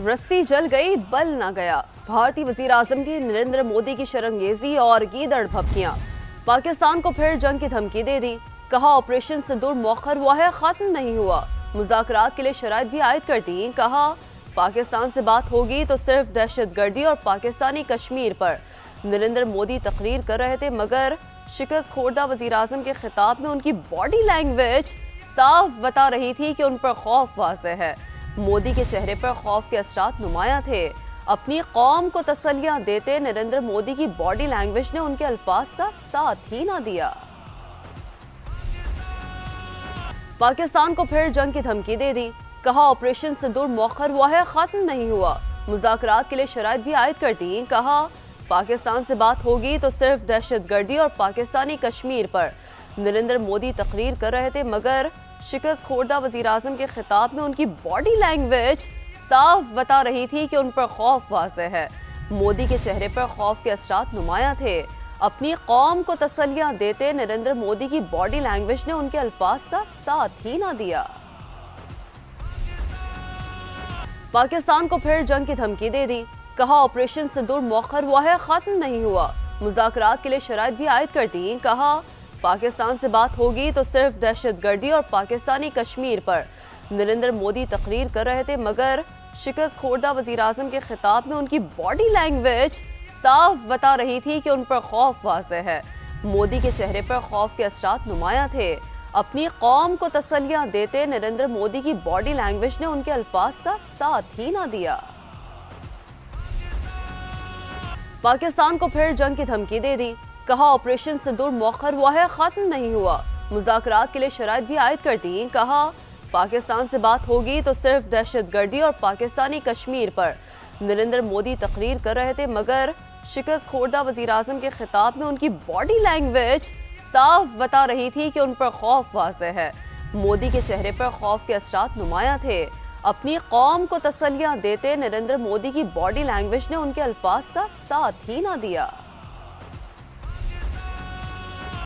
रस्सी जल गई बल न गया। भारतीय वजीर आजम की नरेंद्र मोदी की शरंगेजी और गीदड़ भभकियां। पाकिस्तान को फिर जंग की धमकी दे दी। कहा ऑपरेशन सिंदूर मौखर हुआ है, खत्म नहीं हुआ। मुज़ाकरात के लिए शराइत भी आयद कर दी। कहा पाकिस्तान से बात होगी तो सिर्फ दहशतगर्दी और पाकिस्तानी कश्मीर पर। नरेंद्र मोदी तकरीर कर रहे थे मगर शिकस्त खोरदा वजीर आजम के खिताब में उनकी बॉडी लैंग्वेज साफ बता रही थी कि उन पर खौफ वाज़ेह है। मोदी के चेहरे पर खौफ के असरात नुमाया थे। अपनी कौम को तसल्लियां देते नरेंद्र मोदी की बॉडी लैंग्वेज ने उनके अल्फाज का साथ ही ना दिया। पाकिस्तान को फिर जंग की धमकी दे दी। कहा ऑपरेशन सिंदूर मौखर हुआ है, खत्म नहीं हुआ। मुज़ाकरात के लिए शराइत भी आयद कर दी। कहा पाकिस्तान से बात होगी तो सिर्फ दहशतगर्दी और पाकिस्तानी कश्मीर पर। नरेंद्र मोदी तकरीर कर रहे थे मगर शिकस्त खोरदा वजीर आजम के खिताब में उनकी बॉडी लैंग्वेज साफ बता रही थी कि उन पर खौफ वाज़ेह है। मोदी के चेहरे पर खौफ के असरात नुमाया थे। अपनी कौम को तसल्लियां देते नरेंद्र मोदी की बॉडी लैंग्वेज ने उनके अल्फाज का साथ ही ना दिया। पाकिस्तान को फिर जंग की धमकी दे दी। कहा ऑपरेशन सिंदूर मौखर हुआ है, खत्म नहीं हुआ। मुज़ाकरात के लिए शराइत भी आयद कर दी। कहा पाकिस्तान से बात होगी तो सिर्फ दहशतगर्दी और पाकिस्तानी कश्मीर पर। नरेंद्र मोदी तकरीर कर रहे थे मगर शिकस्त खोरदा वजीर आजम के खिताब में उनकी बॉडी लैंग्वेज साफ बता रही थी कि उन पर खौफ वाज़ेह है। मोदी के चेहरे पर खौफ के असरात नुमाया थे। अपनी कौम को तसल्लियां देते नरेंद्र मोदी की बॉडी लैंग्वेज ने उनके अल्फाज का साथ ही ना दिया। पाकिस्तान को फिर जंग की धमकी दे दी। कहा ऑपरेशन सिंदूर मौखर हुआ है, खत्म नहीं हुआ। मुज़ाकरात के लिए शराइत भी आयद कर दी। कहा पाकिस्तान से बात होगी तो सिर्फ दहशतगर्दी और पाकिस्तानी कश्मीर पर। नरेंद्र मोदी तकरीर कर रहे थे मगर शिकस्त खोरदा वजीर आजम के खिताब में उनकी बॉडी लैंग्वेज साफ बता रही थी कि उन पर खौफ वाज़ेह है। मोदी के चेहरे पर खौफ के असरात नुमाया थे। अपनी कौम को तसल्लियां देते नरेंद्र मोदी की बॉडी लैंग्वेज ने उनके अल्फाज का साथ ही ना दिया।